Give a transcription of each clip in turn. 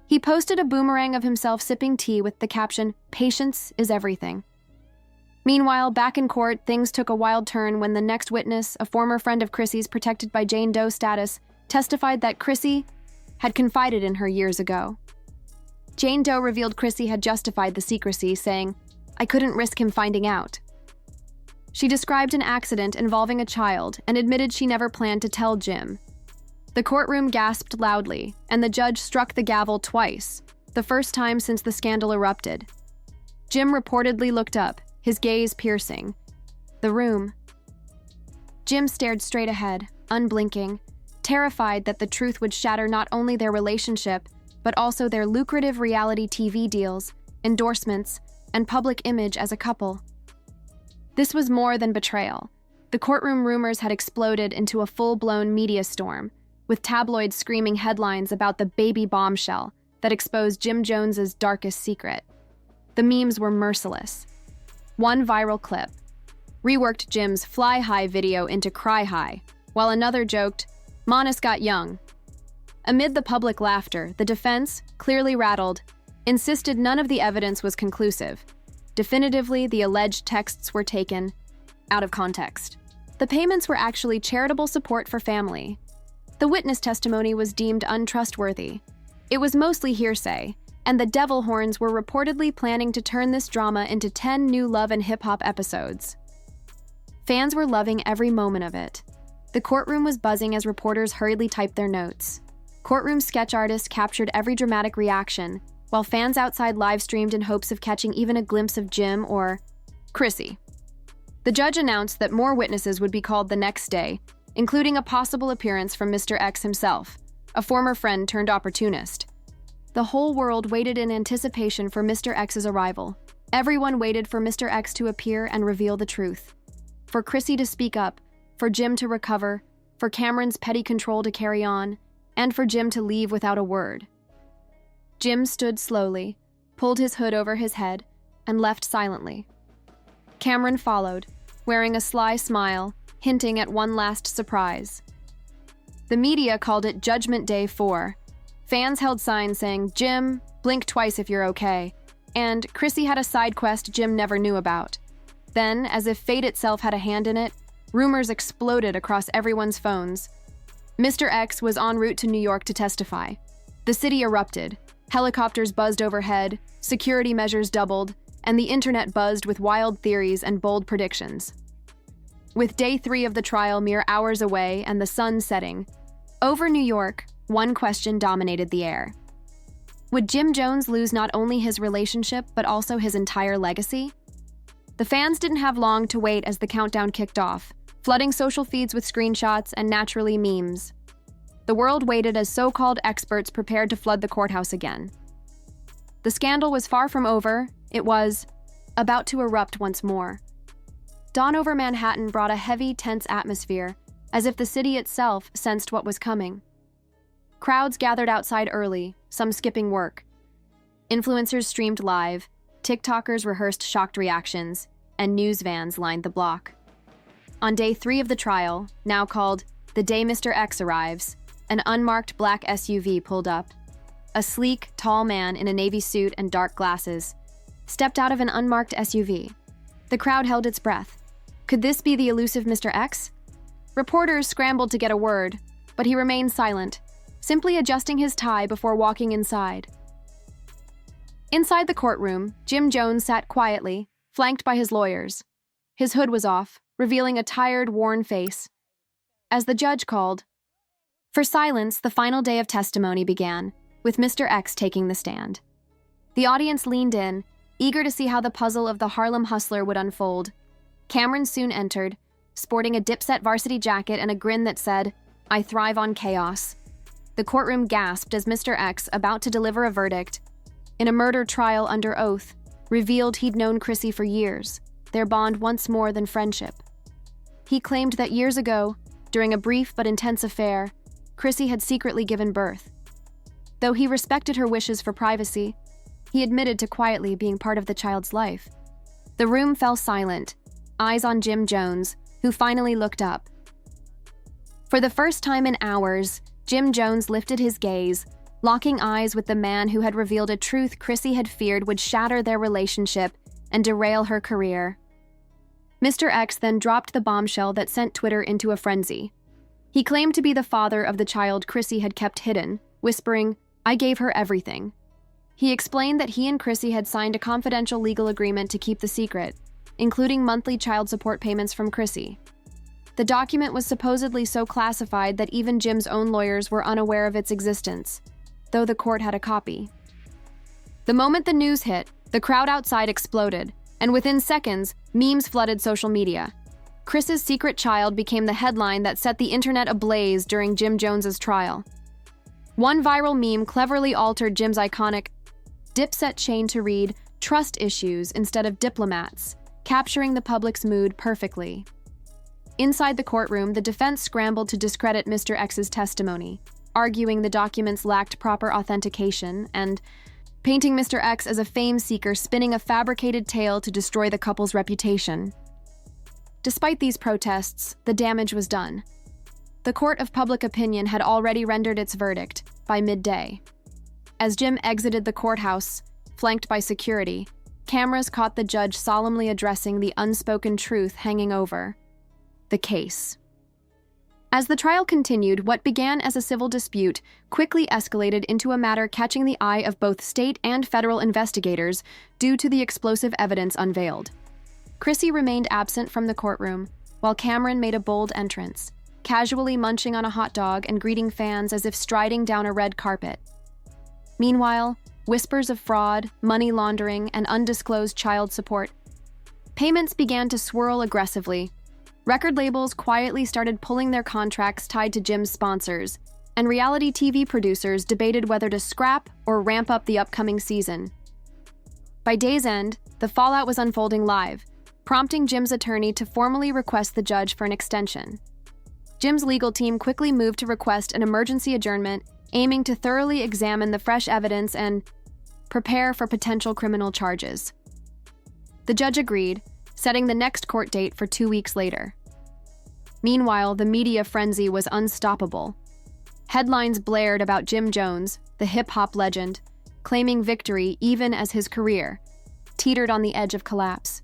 He posted a boomerang of himself sipping tea with the caption, "Patience is everything." Meanwhile, back in court, things took a wild turn when the next witness, a former friend of Chrissy's protected by Jane Doe status, testified that Chrissy had confided in her years ago. Jane Doe revealed Chrissy had justified the secrecy, saying, "I couldn't risk him finding out." She described an accident involving a child and admitted she never planned to tell Jim. The courtroom gasped loudly, and the judge struck the gavel twice, the first time since the scandal erupted. Jim reportedly looked up, his gaze piercing. The room. Jim stared straight ahead, unblinking, terrified that the truth would shatter not only their relationship, but also their lucrative reality TV deals, endorsements, and public image as a couple. This was more than betrayal. The courtroom rumors had exploded into a full-blown media storm, with tabloids screaming headlines about the baby bombshell that exposed Jim Jones's darkest secret. The memes were merciless. One viral clip reworked Jim's fly high video into cry high, while another joked, "Monis got young." Amid the public laughter, the defense, clearly rattled, insisted none of the evidence was conclusive. Definitively, the alleged texts were taken out of context. The payments were actually charitable support for family. The witness testimony was deemed untrustworthy. It was mostly hearsay, and the devil horns were reportedly planning to turn this drama into 10 new Love and Hip Hop episodes. Fans were loving every moment of it. The courtroom was buzzing as reporters hurriedly typed their notes. Courtroom sketch artists captured every dramatic reaction, while fans outside live-streamed in hopes of catching even a glimpse of Jim or Chrissy. The judge announced that more witnesses would be called the next day, including a possible appearance from Mr. X himself, a former friend turned opportunist. The whole world waited in anticipation for Mr. X's arrival. Everyone waited for Mr. X to appear and reveal the truth. For Chrissy to speak up, for Jim to recover, for Cameron's petty control to carry on, and for Jim to leave without a word. Jim stood slowly, pulled his hood over his head, and left silently. Cameron followed, wearing a sly smile, hinting at one last surprise. The media called it Judgment Day 4. Fans held signs saying, "Jim, blink twice if you're okay," and Chrissy had a side quest Jim never knew about. Then, as if fate itself had a hand in it, rumors exploded across everyone's phones. Mr. X was en route to New York to testify. The city erupted. Helicopters buzzed overhead, security measures doubled, and the internet buzzed with wild theories and bold predictions. With day 3 of the trial mere hours away and the sun setting, over New York, one question dominated the air. Would Jim Jones lose not only his relationship, but also his entire legacy? The fans didn't have long to wait as the countdown kicked off, flooding social feeds with screenshots and naturally memes. The world waited as so-called experts prepared to flood the courthouse again. The scandal was far from over. It was about to erupt once more. Dawn over Manhattan brought a heavy, tense atmosphere, as if the city itself sensed what was coming. Crowds gathered outside early, some skipping work. Influencers streamed live, TikTokers rehearsed shocked reactions, and news vans lined the block. On day 3 of the trial, now called The Day Mr. X Arrives, an unmarked black SUV pulled up. A sleek, tall man in a navy suit and dark glasses stepped out of an unmarked SUV. The crowd held its breath. Could this be the elusive Mr. X? Reporters scrambled to get a word, but he remained silent, simply adjusting his tie before walking inside. Inside the courtroom, Jim Jones sat quietly, flanked by his lawyers. His hood was off, revealing a tired, worn face. As the judge called for silence, the final day of testimony began, with Mr. X taking the stand. The audience leaned in, eager to see how the puzzle of the Harlem hustler would unfold. Cameron soon entered, sporting a Dipset varsity jacket and a grin that said, "I thrive on chaos." The courtroom gasped as Mr. X, about to deliver a verdict, in a murder trial under oath, revealed he'd known Chrissy for years, their bond once more than friendship. He claimed that years ago, during a brief but intense affair, Chrissy had secretly given birth. Though he respected her wishes for privacy, he admitted to quietly being part of the child's life. The room fell silent, eyes on Jim Jones, who finally looked up. For the first time in hours, Jim Jones lifted his gaze, locking eyes with the man who had revealed a truth Chrissy had feared would shatter their relationship and derail her career. Mr. X then dropped the bombshell that sent Twitter into a frenzy. He claimed to be the father of the child Chrissy had kept hidden, whispering, "I gave her everything." He explained that he and Chrissy had signed a confidential legal agreement to keep the secret, including monthly child support payments from Chrissy. The document was supposedly so classified that even Jim's own lawyers were unaware of its existence, though the court had a copy. The moment the news hit, the crowd outside exploded, and within seconds, memes flooded social media. Chris's secret child became the headline that set the internet ablaze during Jim Jones's trial. One viral meme cleverly altered Jim's iconic Dipset chain to read, "Trust issues" instead of diplomats, capturing the public's mood perfectly. Inside the courtroom, the defense scrambled to discredit Mr. X's testimony, arguing the documents lacked proper authentication and painting Mr. X as a fame seeker spinning a fabricated tale to destroy the couple's reputation. Despite these protests, the damage was done. The court of public opinion had already rendered its verdict by midday. As Jim exited the courthouse, flanked by security, cameras caught the judge solemnly addressing the unspoken truth hanging over the case. As the trial continued, what began as a civil dispute quickly escalated into a matter catching the eye of both state and federal investigators due to the explosive evidence unveiled. Chrissy remained absent from the courtroom, while Cameron made a bold entrance, casually munching on a hot dog and greeting fans as if striding down a red carpet. Meanwhile, whispers of fraud, money laundering, and undisclosed child support payments began to swirl aggressively. Record labels quietly started pulling their contracts tied to Jim's sponsors, and reality TV producers debated whether to scrap or ramp up the upcoming season. By day's end, the fallout was unfolding live, prompting Jim's attorney to formally request the judge for an extension. Jim's legal team quickly moved to request an emergency adjournment, aiming to thoroughly examine the fresh evidence and prepare for potential criminal charges. The judge agreed, setting the next court date for 2 weeks later. Meanwhile, the media frenzy was unstoppable. Headlines blared about Jim Jones, the hip-hop legend, claiming victory even as his career teetered on the edge of collapse.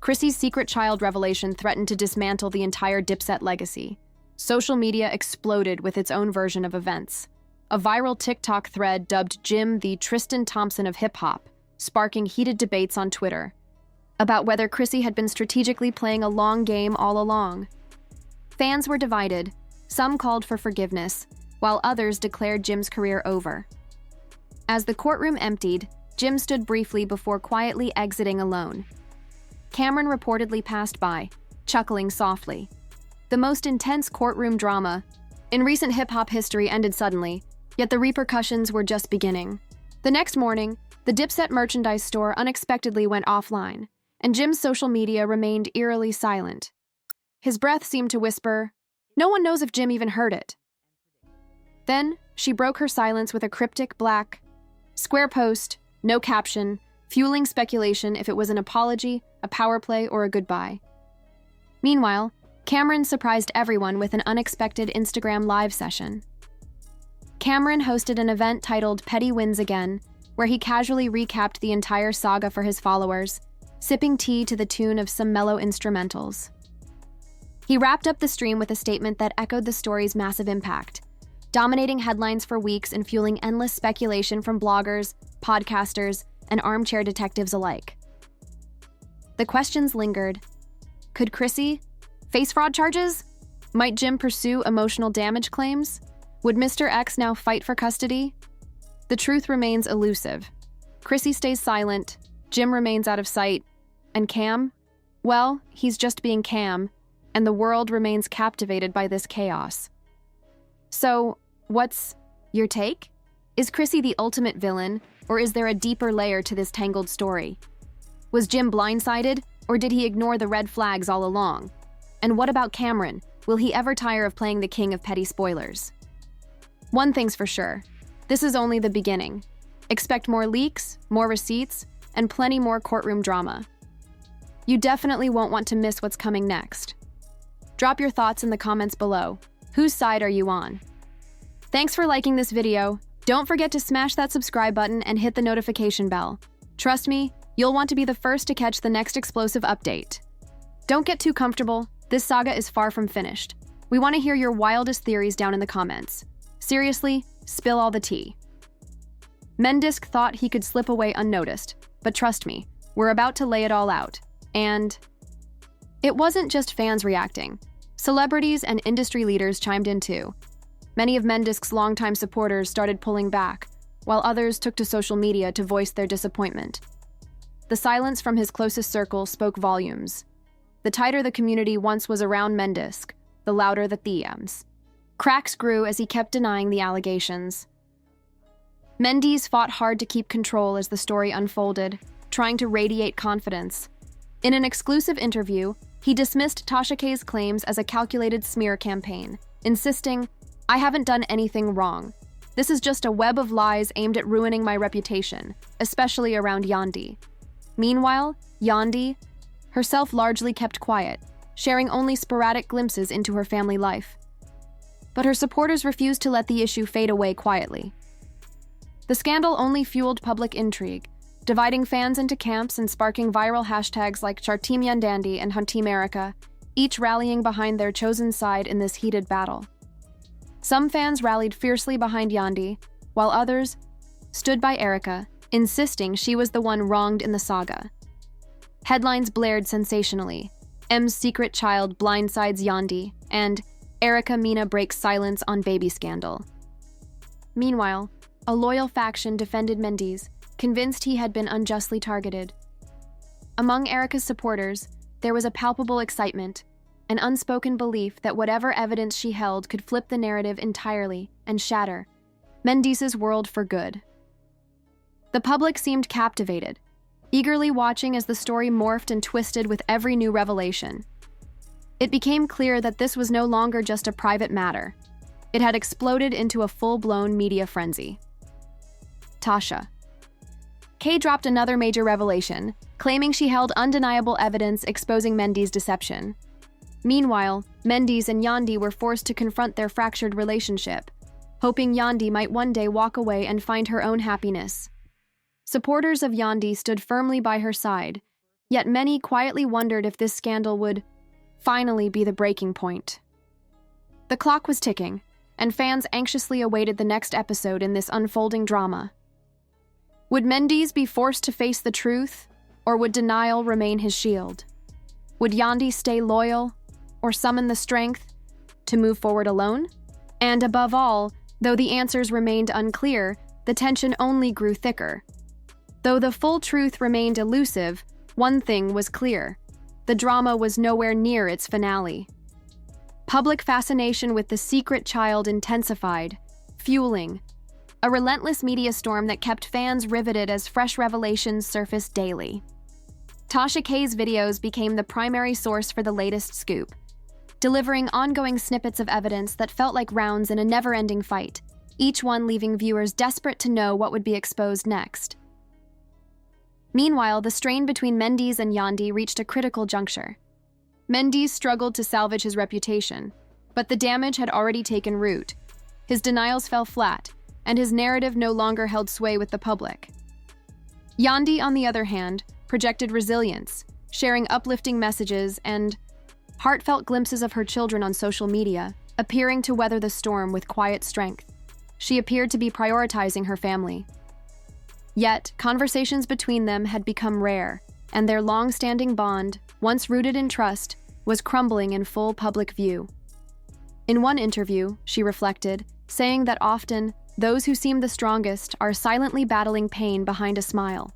Chrissy's secret child revelation threatened to dismantle the entire Dipset legacy. Social media exploded with its own version of events. A viral TikTok thread dubbed Jim the Tristan Thompson of hip-hop, sparking heated debates on Twitter about whether Chrissy had been strategically playing a long game all along. Fans were divided. Some called for forgiveness, while others declared Jim's career over. As the courtroom emptied, Jim stood briefly before quietly exiting alone. Cameron reportedly passed by, chuckling softly. The most intense courtroom drama in recent hip-hop history ended suddenly, yet the repercussions were just beginning. The next morning, the Dipset merchandise store unexpectedly went offline, and Jim's social media remained eerily silent. His breath seemed to whisper, "No one knows if Jim even heard it." Then, she broke her silence with a cryptic black square post, no caption, fueling speculation if it was an apology, a power play, or a goodbye. Meanwhile, Cameron surprised everyone with an unexpected Instagram live session. Cameron hosted an event titled Petty Wins Again, where he casually recapped the entire saga for his followers, sipping tea to the tune of some mellow instrumentals. He wrapped up the stream with a statement that echoed the story's massive impact, dominating headlines for weeks and fueling endless speculation from bloggers, podcasters, and armchair detectives alike. The questions lingered. Could Chrissy face fraud charges? Might Jim pursue emotional damage claims? Would Mr. X now fight for custody? The truth remains elusive. Chrissy stays silent, Jim remains out of sight, and Cam? Well, he's just being Cam, and the world remains captivated by this chaos. So, what's your take? Is Chrissy the ultimate villain, or is there a deeper layer to this tangled story? Was Jim blindsided, or did he ignore the red flags all along? And what about Cameron? Will he ever tire of playing the king of petty spoilers? One thing's for sure, this is only the beginning. Expect more leaks, more receipts, and plenty more courtroom drama. You definitely won't want to miss what's coming next. Drop your thoughts in the comments below. Whose side are you on? Thanks for liking this video. Don't forget to smash that subscribe button and hit the notification bell. Trust me, you'll want to be the first to catch the next explosive update. Don't get too comfortable. This saga is far from finished. We want to hear your wildest theories down in the comments. Seriously, spill all the tea. Mendeecees thought he could slip away unnoticed, but trust me, we're about to lay it all out. And it wasn't just fans reacting. Celebrities and industry leaders chimed in too. Many of Mendeecees' longtime supporters started pulling back, while others took to social media to voice their disappointment. The silence from his closest circle spoke volumes. The tighter the community once was around Mendeecees, the louder the DMs. Cracks grew as he kept denying the allegations. Mendeecees fought hard to keep control as the story unfolded, trying to radiate confidence. In an exclusive interview, he dismissed Tasha K's claims as a calculated smear campaign, insisting, "I haven't done anything wrong. This is just a web of lies aimed at ruining my reputation, especially around Yandy." Meanwhile, Yandy herself largely kept quiet, sharing only sporadic glimpses into her family life. But her supporters refused to let the issue fade away quietly. The scandal only fueled public intrigue, dividing fans into camps and sparking viral hashtags like Team Yandy and Team Erika, each rallying behind their chosen side in this heated battle. Some fans rallied fiercely behind Yandy, while others stood by Erika, insisting she was the one wronged in the saga. Headlines blared sensationally: M's secret child blindsides Yandy, and Erika Mina breaks silence on baby scandal. Meanwhile, a loyal faction defended Mendeecees, convinced he had been unjustly targeted. Among Erika's supporters, there was a palpable excitement, an unspoken belief that whatever evidence she held could flip the narrative entirely and shatter Mendeecees' world for good. The public seemed captivated, eagerly watching as the story morphed and twisted with every new revelation. It became clear that this was no longer just a private matter. It had exploded into a full-blown media frenzy. Tasha K dropped another major revelation, claiming she held undeniable evidence exposing Mendeecees' deception. Meanwhile, Mendeecees and Yandy were forced to confront their fractured relationship, hoping Yandy might one day walk away and find her own happiness. Supporters of Yandy stood firmly by her side, yet many quietly wondered if this scandal would finally be the breaking point. The clock was ticking, and fans anxiously awaited the next episode in this unfolding drama. Would Mendeecees be forced to face the truth, or would denial remain his shield? Would Yandy stay loyal, or summon the strength to move forward alone? And above all, though the answers remained unclear, the tension only grew thicker. Though the full truth remained elusive, one thing was clear: the drama was nowhere near its finale. Public fascination with the secret child intensified, fueling a relentless media storm that kept fans riveted as fresh revelations surfaced daily. Tasha K's videos became the primary source for the latest scoop, delivering ongoing snippets of evidence that felt like rounds in a never-ending fight, each one leaving viewers desperate to know what would be exposed next. Meanwhile, the strain between Mendeecees and Yandy reached a critical juncture. Mendeecees struggled to salvage his reputation, but the damage had already taken root. His denials fell flat, and his narrative no longer held sway with the public. Yandy, on the other hand, projected resilience, sharing uplifting messages and heartfelt glimpses of her children on social media, appearing to weather the storm with quiet strength. She appeared to be prioritizing her family. Yet, conversations between them had become rare, and their long-standing bond, once rooted in trust, was crumbling in full public view. In one interview, she reflected, saying that often, those who seem the strongest are silently battling pain behind a smile.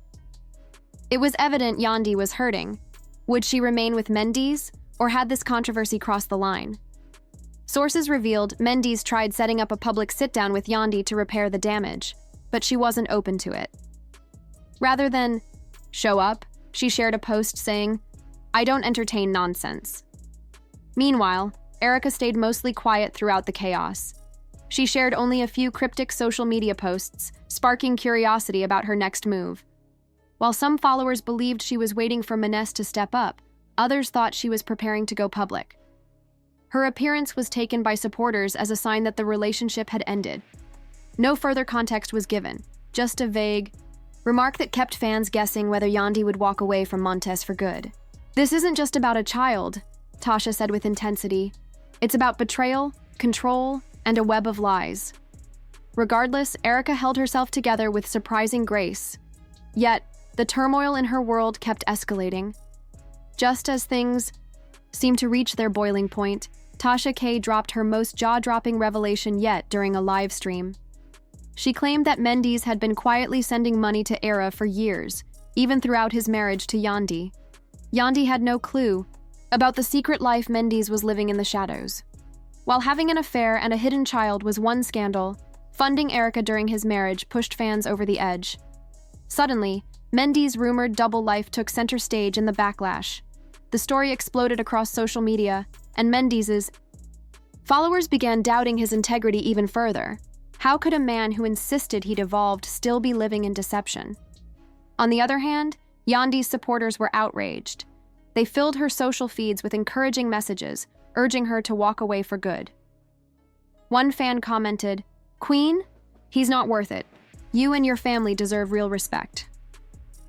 It was evident Yandy was hurting. Would she remain with Mendeecees, or had this controversy crossed the line? Sources revealed Mendeecees tried setting up a public sit-down with Yandy to repair the damage, but she wasn't open to it. Rather than show up, she shared a post saying, "I don't entertain nonsense." Meanwhile, Erika stayed mostly quiet throughout the chaos. She shared only a few cryptic social media posts, sparking curiosity about her next move. While some followers believed she was waiting for Mendeecees to step up, others thought she was preparing to go public. Her appearance was taken by supporters as a sign that the relationship had ended. No further context was given, just a vague remark that kept fans guessing whether Yandy would walk away from Montes for good. "This isn't just about a child," Tasha said with intensity. "It's about betrayal, control, and a web of lies." Regardless, Erika held herself together with surprising grace. Yet, the turmoil in her world kept escalating. Just as things seemed to reach their boiling point, Tasha K dropped her most jaw-dropping revelation yet during a live stream. She claimed that Mendeecees had been quietly sending money to Era for years, even throughout his marriage to Yandy. Yandy had no clue about the secret life Mendeecees was living in the shadows. While having an affair and a hidden child was one scandal, funding Erika during his marriage pushed fans over the edge. Suddenly, Mendeecees' rumored double life took center stage in the backlash. The story exploded across social media, and Mendeecees' followers began doubting his integrity even further. How could a man who insisted he'd evolved still be living in deception? On the other hand, Yandy's supporters were outraged. They filled her social feeds with encouraging messages, urging her to walk away for good. One fan commented, "Queen, he's not worth it. You and your family deserve real respect."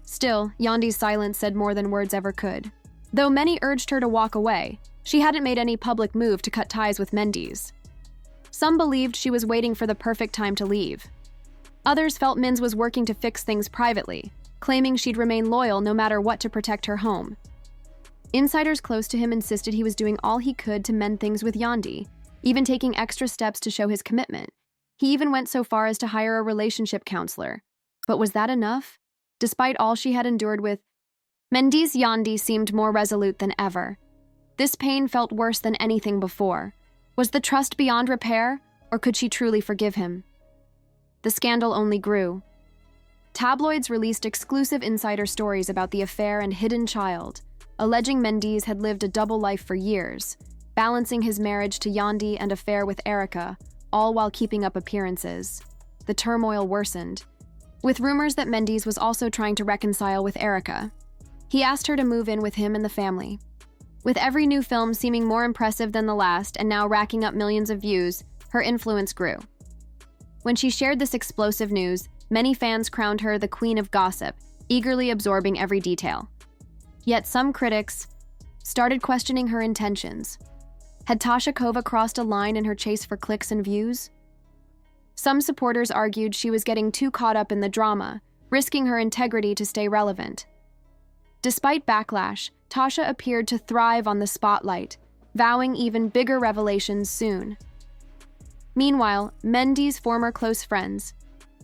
Still, Yandy's silence said more than words ever could. Though many urged her to walk away, she hadn't made any public move to cut ties with Mendeecees. Some believed she was waiting for the perfect time to leave. Others felt Mendeecees was working to fix things privately, claiming she'd remain loyal no matter what to protect her home. Insiders close to him insisted he was doing all he could to mend things with Yandy, even taking extra steps to show his commitment. He even went so far as to hire a relationship counselor. But was that enough? Despite all she had endured with Mendeecees, Yandy seemed more resolute than ever. This pain felt worse than anything before. Was the trust beyond repair, or could she truly forgive him? The scandal only grew. Tabloids released exclusive insider stories about the affair and hidden child, alleging Mendeecees had lived a double life for years, balancing his marriage to Yandy and affair with Erika, all while keeping up appearances. The turmoil worsened, with rumors that Mendeecees was also trying to reconcile with Erika. He asked her to move in with him and the family. With every new film seeming more impressive than the last and now racking up millions of views, her influence grew. When she shared this explosive news, many fans crowned her the queen of gossip, eagerly absorbing every detail. Yet some critics started questioning her intentions. Had Tasha K crossed a line in her chase for clicks and views? Some supporters argued she was getting too caught up in the drama, risking her integrity to stay relevant. Despite backlash, Tasha appeared to thrive on the spotlight, vowing even bigger revelations soon. Meanwhile, Mendeecees' former close friends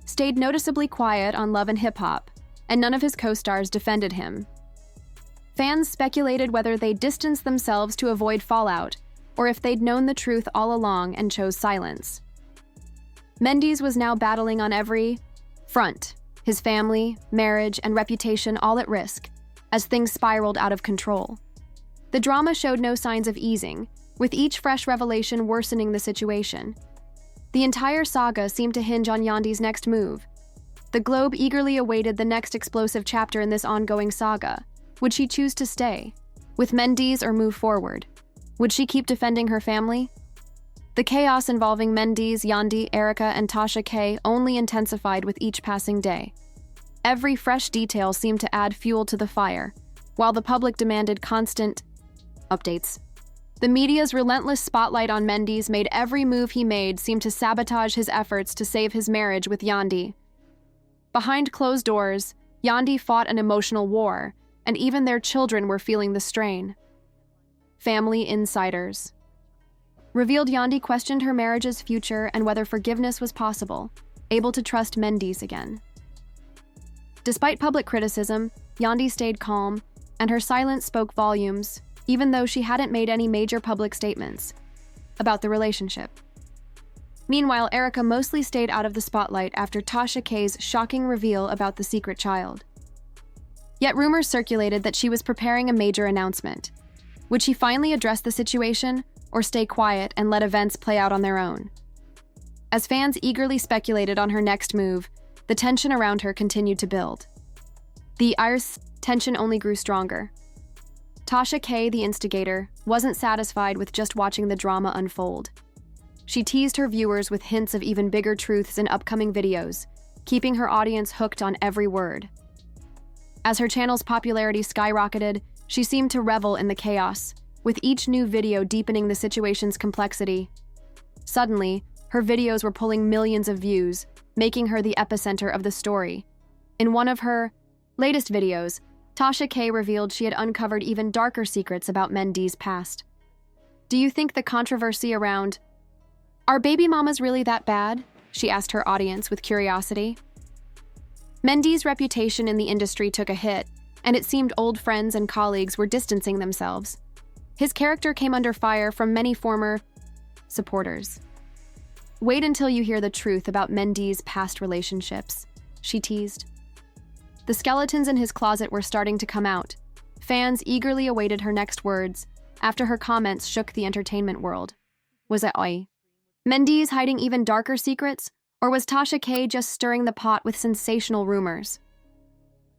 stayed noticeably quiet on Love and Hip Hop, and none of his co-stars defended him. Fans speculated whether they distanced themselves to avoid fallout, or if they'd known the truth all along and chose silence. Mendeecees was now battling on every front, his family, marriage, and reputation all at risk, as things spiraled out of control. The drama showed no signs of easing, with each fresh revelation worsening the situation. The entire saga seemed to hinge on Yandy's next move. The Globe eagerly awaited the next explosive chapter in this ongoing saga. Would she choose to stay with Mendeecees or move forward? Would she keep defending her family? The chaos involving Mendeecees, Yandy, Erika, and Tasha K only intensified with each passing day. Every fresh detail seemed to add fuel to the fire, while the public demanded constant updates. The media's relentless spotlight on Mendeecees made every move he made seem to sabotage his efforts to save his marriage with Yandy. Behind closed doors, Yandy fought an emotional war, and even their children were feeling the strain. Family insiders revealed Yandy questioned her marriage's future and whether forgiveness was possible, able to trust Mendeecees again. Despite public criticism, Yandy stayed calm, and her silence spoke volumes, even though she hadn't made any major public statements about the relationship. Meanwhile, Erika mostly stayed out of the spotlight after Tasha K's shocking reveal about the secret child. Yet rumors circulated that she was preparing a major announcement. Would she finally address the situation, or stay quiet and let events play out on their own? As fans eagerly speculated on her next move, the tension around her continued to build. The tension only grew stronger. Tasha K, the instigator, wasn't satisfied with just watching the drama unfold. She teased her viewers with hints of even bigger truths in upcoming videos, keeping her audience hooked on every word. As her channel's popularity skyrocketed, she seemed to revel in the chaos, with each new video deepening the situation's complexity. Suddenly, her videos were pulling millions of views, making her the epicenter of the story. In one of her latest videos, Tasha K revealed she had uncovered even darker secrets about Mendeecees' past. Do you think the controversy around, "Are baby mamas really that bad?" she asked her audience with curiosity. Mendeecees' reputation in the industry took a hit, and it seemed old friends and colleagues were distancing themselves. His character came under fire from many former supporters. "Wait until you hear the truth about Mendeecees' past relationships," she teased. The skeletons in his closet were starting to come out. Fans eagerly awaited her next words after her comments shook the entertainment world. Was it Mendeecees hiding even darker secrets, or was Tasha K just stirring the pot with sensational rumors?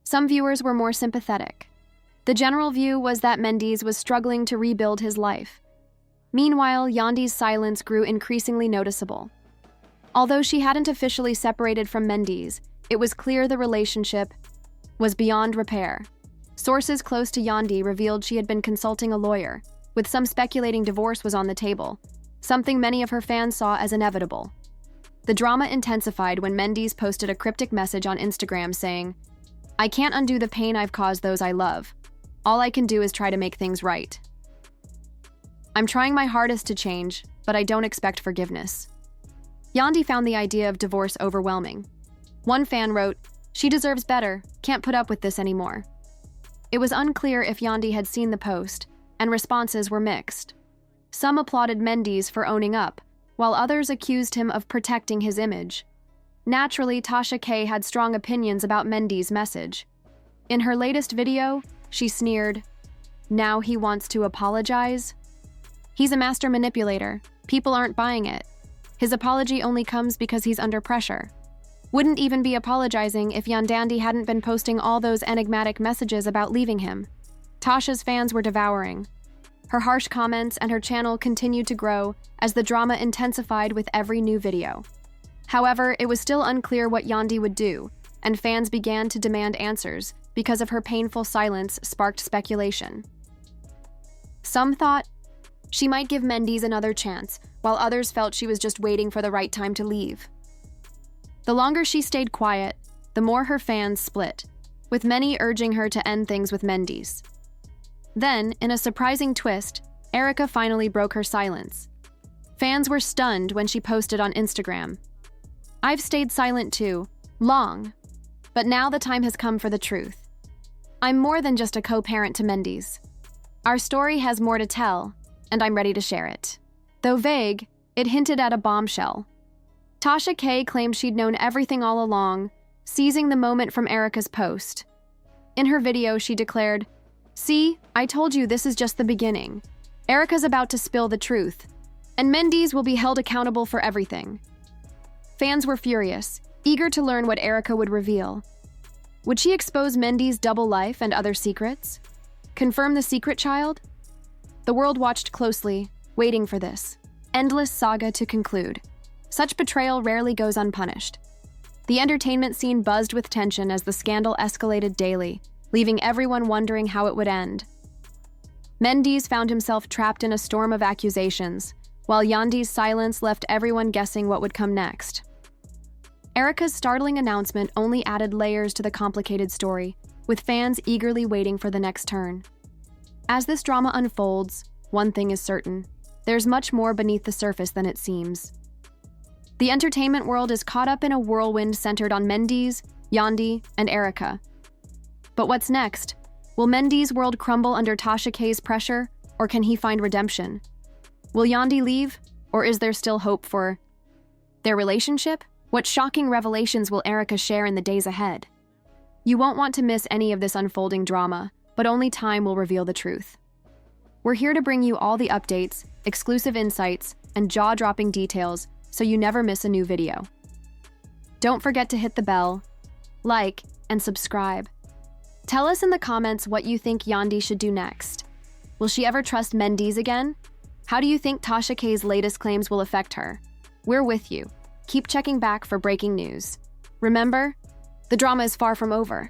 Some viewers were more sympathetic. The general view was that Mendeecees was struggling to rebuild his life. Meanwhile, Yandy's silence grew increasingly noticeable. Although she hadn't officially separated from Mendeecees, it was clear the relationship was beyond repair. Sources close to Yandy revealed she had been consulting a lawyer, with some speculating divorce was on the table, something many of her fans saw as inevitable. The drama intensified when Mendeecees posted a cryptic message on Instagram saying, "I can't undo the pain I've caused those I love. All I can do is try to make things right. I'm trying my hardest to change, but I don't expect forgiveness." Yandy found the idea of divorce overwhelming. One fan wrote, "She deserves better, can't put up with this anymore." It was unclear if Yandy had seen the post, and responses were mixed. Some applauded Mendeecees for owning up, while others accused him of protecting his image. Naturally, Tasha K had strong opinions about Mendeecees' message. In her latest video, she sneered, "Now he wants to apologize? He's a master manipulator. People aren't buying it. His apology only comes because he's under pressure. Wouldn't even be apologizing if Yandy hadn't been posting all those enigmatic messages about leaving him." Tasha's fans were devouring. Her harsh comments and her channel continued to grow as the drama intensified with every new video. However, it was still unclear what Yandy would do, and fans began to demand answers because of her painful silence sparked speculation. Some thought she might give Mendeecees another chance, while others felt she was just waiting for the right time to leave. The longer she stayed quiet, the more her fans split, with many urging her to end things with Mendeecees. Then, in a surprising twist, Erika finally broke her silence. Fans were stunned when she posted on Instagram, "I've stayed silent too, long, but now the time has come for the truth. I'm more than just a co-parent to Mendeecees. Our story has more to tell, and I'm ready to share it." Though vague, it hinted at a bombshell. Tasha K claimed she'd known everything all along, seizing the moment from Erika's post. In her video, she declared, "See, I told you this is just the beginning. Erika's about to spill the truth, and Mendeecees will be held accountable for everything." Fans were furious, eager to learn what Erika would reveal. Would she expose Mendeecees' double life and other secrets? Confirm the secret child? The world watched closely, waiting for this endless saga to conclude. Such betrayal rarely goes unpunished. The entertainment scene buzzed with tension as the scandal escalated daily, leaving everyone wondering how it would end. Mendeecees found himself trapped in a storm of accusations, while Yandy's silence left everyone guessing what would come next. Erika's startling announcement only added layers to the complicated story, with fans eagerly waiting for the next turn. As this drama unfolds, one thing is certain: there's much more beneath the surface than it seems. The entertainment world is caught up in a whirlwind centered on Mendeecees, Yandy, and Erika. But what's next? Will Mendeecees' world crumble under Tasha K's pressure, or can he find redemption? Will Yandy leave, or is there still hope for their relationship? What shocking revelations will Erika share in the days ahead? You won't want to miss any of this unfolding drama, but only time will reveal the truth. We're here to bring you all the updates, exclusive insights, and jaw-dropping details so you never miss a new video. Don't forget to hit the bell, like, and subscribe. Tell us in the comments what you think Yandy should do next. Will she ever trust Mendeecees again? How do you think Tasha K's latest claims will affect her? We're with you. Keep checking back for breaking news. Remember, the drama is far from over.